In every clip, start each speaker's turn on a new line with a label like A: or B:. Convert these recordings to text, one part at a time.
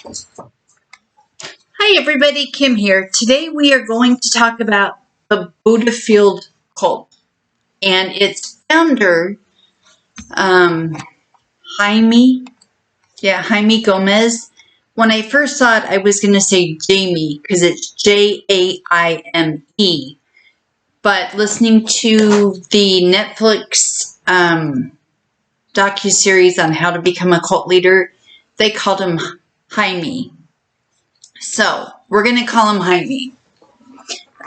A: Hi everybody, Kim here. Today we are going to talk about the Buddahfield cult and its founder, Jaime Gomez. When I first saw it, I was going to say Jamie because it's Jaime. But listening to the Netflix docuseries on how to become a cult leader, they called him Jaime. So we're going to call him Jaime.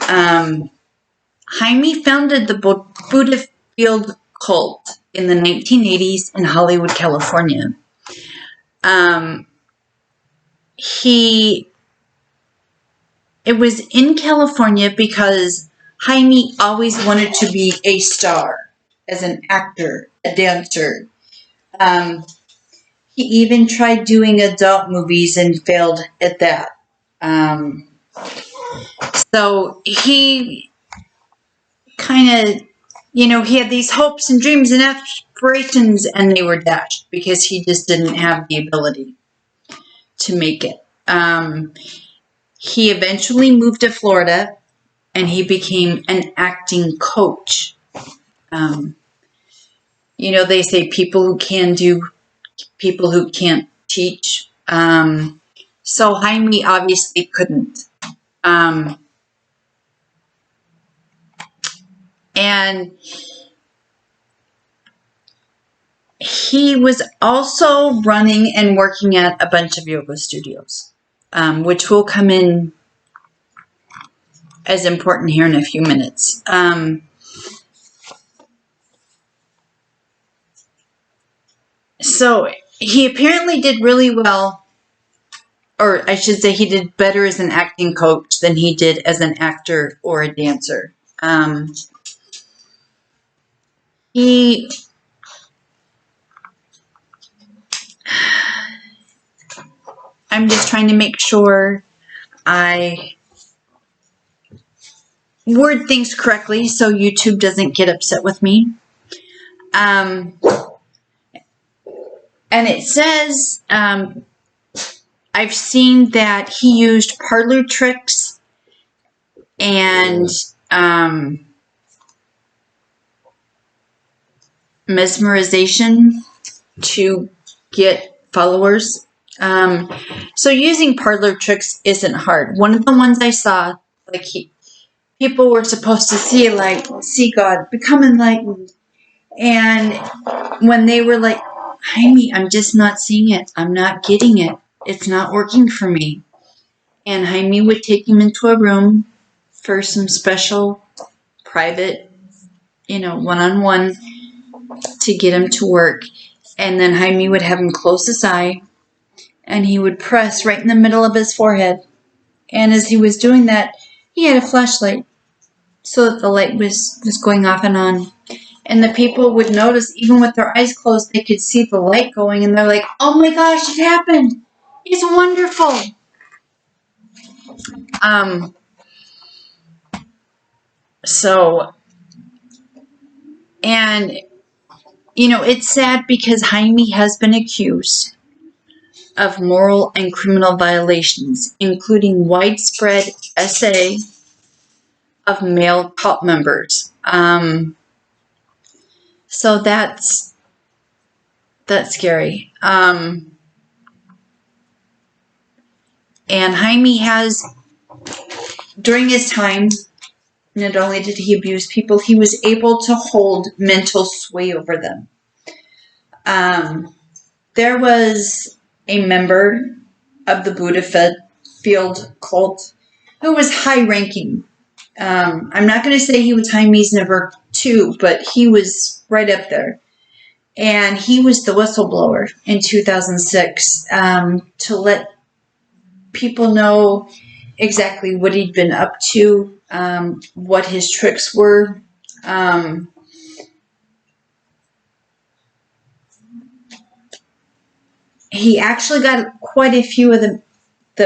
A: Jaime founded the Buddahfield cult in the 1980s in Hollywood, California. It was in California because Jaime always wanted to be a star as an actor, a dancer. He even tried doing adult movies and failed at that. So he kind of, he had these hopes and dreams and aspirations, and they were dashed because he just didn't have the ability to make it. He eventually moved to Florida, and he became an acting coach. They say people who can do, people who can't teach. So Jaime obviously couldn't. And he was also running and working at a bunch of yoga studios, which will come in as important here in a few minutes. So he apparently did really well, or I should say he did better as an acting coach than he did as an actor or a dancer. I'm just trying to make sure I word things correctly so YouTube doesn't get upset with me. And it says, I've seen that he used parlor tricks and mesmerization to get followers. So using parlor tricks isn't hard. One of the ones I saw, people were supposed to see God, become enlightened. And when they were like, Jaime, I'm just not seeing it. I'm not getting it. It's not working for me. And Jaime would take him into a room for some special, private, one-on-one to get him to work. And then Jaime would have him close his eye, and he would press right in the middle of his forehead. And as he was doing that, he had a flashlight so that the light was going off and on. And the people would notice, even with their eyes closed, they could see the light going, and they're like, oh my gosh, it happened. It's wonderful. It's sad because Jaime has been accused of moral and criminal violations, including widespread SA of male cult members. So that's scary. And Jaime has, during his time, not only did he abuse people, he was able to hold mental sway over them. There was a member of the Buddahfield cult who was high-ranking. I'm not going to say he was Jaime's number 2, but he was right up there. And he was the whistleblower in 2006 to let people know exactly what he'd been up to, what his tricks were. He actually got quite a few of the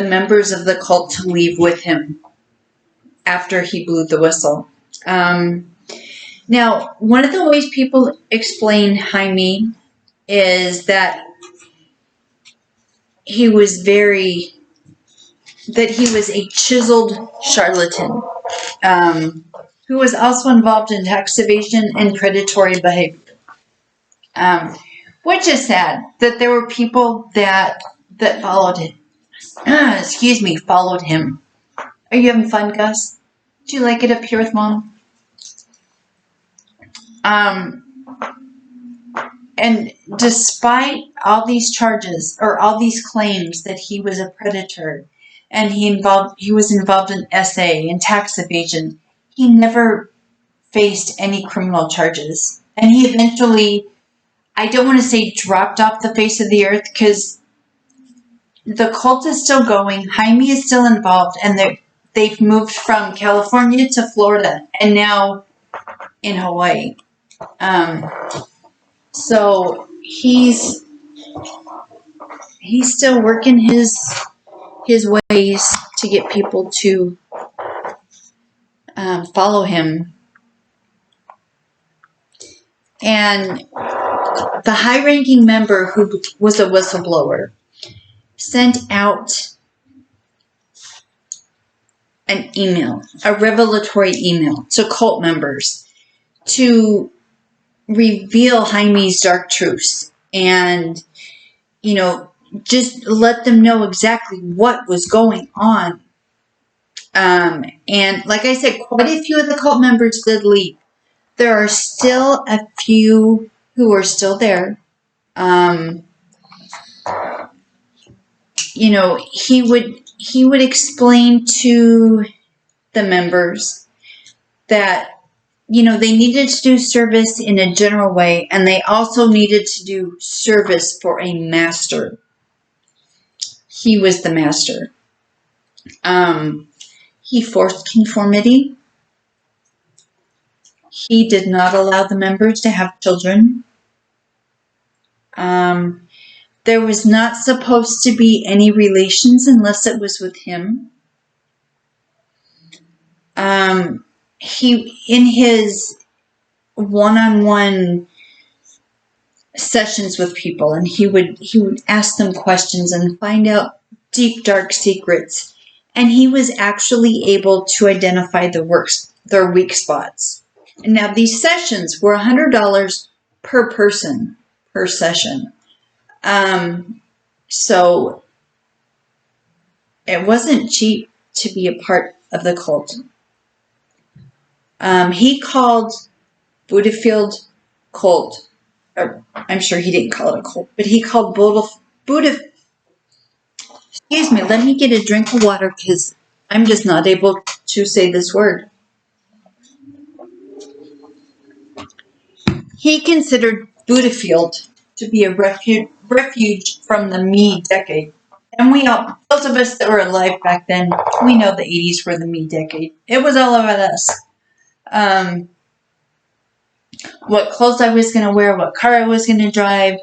A: members of the cult to leave with him after he blew the whistle. Now, one of the ways people explain Jaime is that he was very, that he was a chiseled charlatan, who was also involved in tax evasion and predatory behavior. Which is sad that there were people that followed him. Followed him. Are you having fun, Gus? Do you like it up here with Mom? And despite all these charges or all these claims that he was a predator and he was involved in SA and tax evasion, he never faced any criminal charges. And he eventually, I don't want to say dropped off the face of the earth, because the cult is still going. Jaime is still involved, and they've moved from California to Florida and now in Hawaii. So he's still working his ways to get people to follow him. And the high-ranking member, who was a whistleblower, sent out an email, a revelatory email to cult members to reveal Jaime's dark truths and, just let them know exactly what was going on. And like I said, quite a few of the cult members did leave. There are still a few who are still there. He would explain to the members that, they needed to do service in a general way, and they also needed to do service for a master. He was the master. He forced conformity. He did not allow the members to have children. There was not supposed to be any relations unless it was with him. He, in his one-on-one sessions with people, and he would ask them questions and find out deep, dark secrets. And he was actually able to identify their weak spots. And now these sessions were $100 per person per session. So it wasn't cheap to be a part of the cult. He called Buddahfield cult, or I'm sure he didn't call it a cult, but he called Buddha. Excuse me, let me get a drink of water because I'm just not able to say this word. He considered Buddahfield to be a refuge from the me decade. And those of us that were alive back then, we know the 80s were the me decade. It was all about us. What clothes I was going to wear, what car I was going to drive,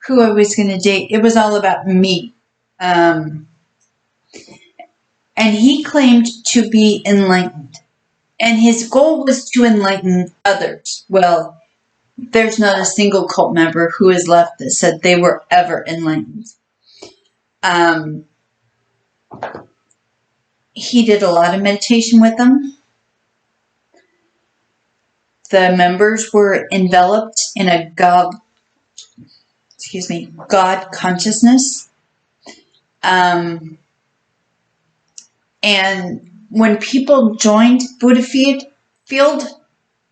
A: who I was going to date. It was all about me. And he claimed to be enlightened. And his goal was to enlighten others. Well, there's not a single cult member who is left that said they were ever enlightened. He did a lot of meditation with them. The members were enveloped in a God consciousness. And when people joined Buddahfield,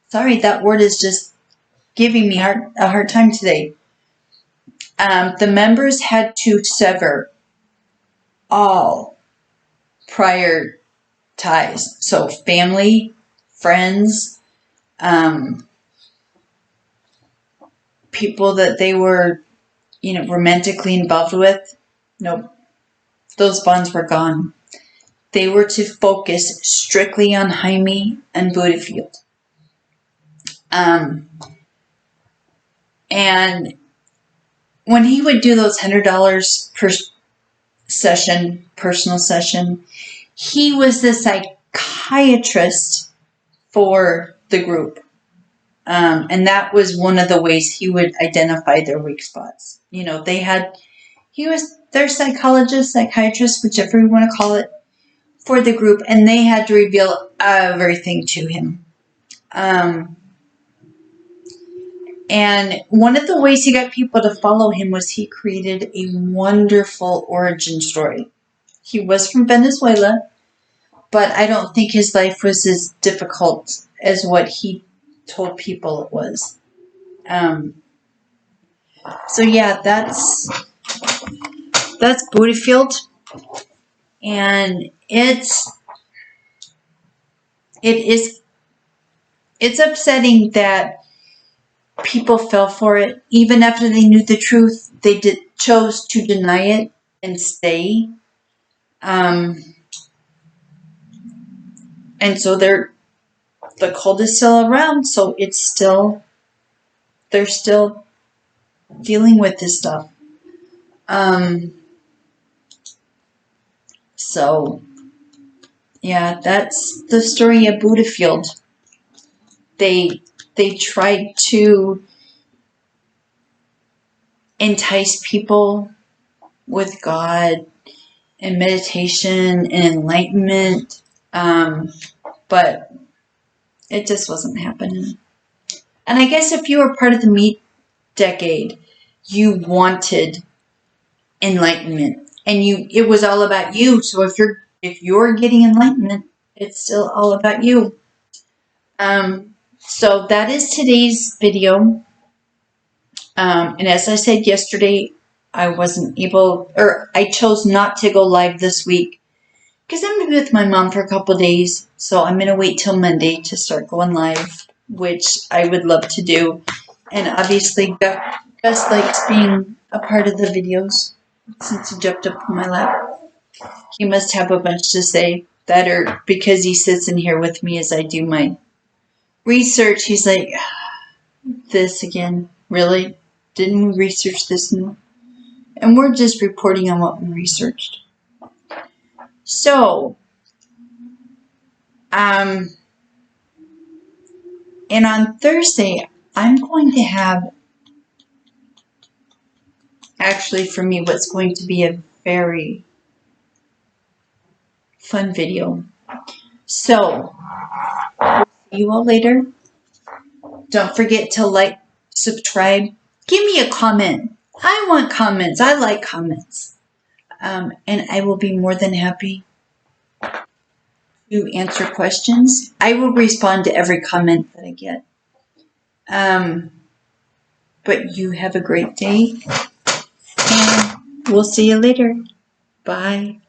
A: sorry, that word is just giving me a hard time today. The members had to sever all prior ties. So family, friends, people that they were, romantically involved with. Nope. Those bonds were gone. They were to focus strictly on Jaime and Buddahfield. And when he would do those $100 per session, personal session, he was the psychiatrist for the group. And that was one of the ways he would identify their weak spots. He was their psychologist, psychiatrist, whichever you want to call it, for the group, and they had to reveal everything to him. And one of the ways he got people to follow him was he created a wonderful origin story. He was from Venezuela, but I don't think his life was as difficult as what he told people it was. So yeah, that's Buddahfield, and it's upsetting that people fell for it. Even after they knew the truth, they chose to deny it and stay. And so the cult is still around, so they're still dealing with this stuff. So yeah, that's the story of Buddahfield. They tried to entice people with God and meditation and enlightenment, but it just wasn't happening. And I guess if you were part of the meat decade, you wanted enlightenment, and it was all about you. So if you're getting enlightenment, it's still all about you. So that is today's video. And as I said yesterday, I chose not to go live this week because I'm going to be with my mom for a couple of days. So I'm going to wait till Monday to start going live, which I would love to do. And obviously, Gus likes being a part of the videos since he jumped up in my lap. He must have a bunch to say that, or because he sits in here with me as I do my research, he's like, this again, really? Didn't we research this? And we're just reporting on what we researched. So, and on Thursday, I'm going to have, actually for me, what's going to be a very fun video. So, see you all later. Don't forget to like, subscribe. Give me a comment. I want comments. I like comments. And I will be more than happy to answer questions. I will respond to every comment that I get. But you have a great day, and we'll see you later. Bye.